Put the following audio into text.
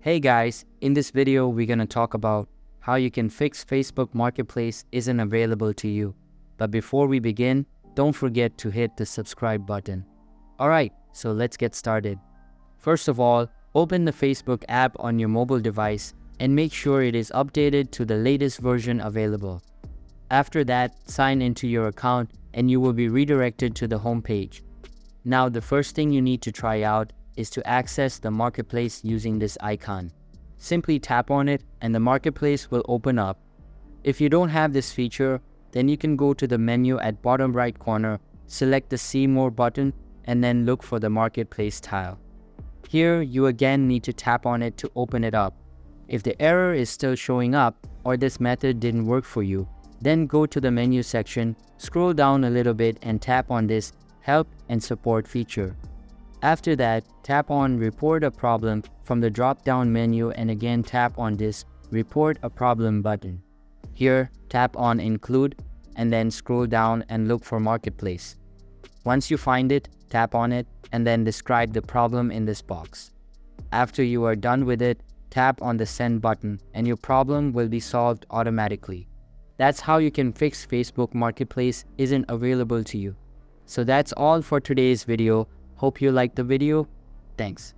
Hey guys, in this video we're gonna talk about how you can fix Facebook Marketplace isn't available to you. But before we begin, don't forget to hit the subscribe button. Alright, so let's get started. First of all, open the Facebook app on your mobile device and make sure it is updated to the latest version available. After that, sign into your account and you will be redirected to the home page. Now the first thing you need to try out is to access the marketplace using this icon. Simply tap on it and the marketplace will open up. If you don't have this feature, then you can go to the menu at bottom right corner, select the See More button and then look for the marketplace tile. Here you again need to tap on it to open it up. If the error is still showing up or this method didn't work for you, then go to the menu section, scroll down a little bit and tap on this Help and Support feature. After that, tap on Report a Problem from the drop-down menu and again tap on this Report a Problem button. Here, tap on Include and then scroll down and look for Marketplace. Once you find it, tap on it and then describe the problem in this box. After you are done with it, tap on the Send button and your problem will be solved automatically. That's how you can fix Facebook Marketplace isn't available to you. So that's all for today's video. Hope you liked the video. Thanks.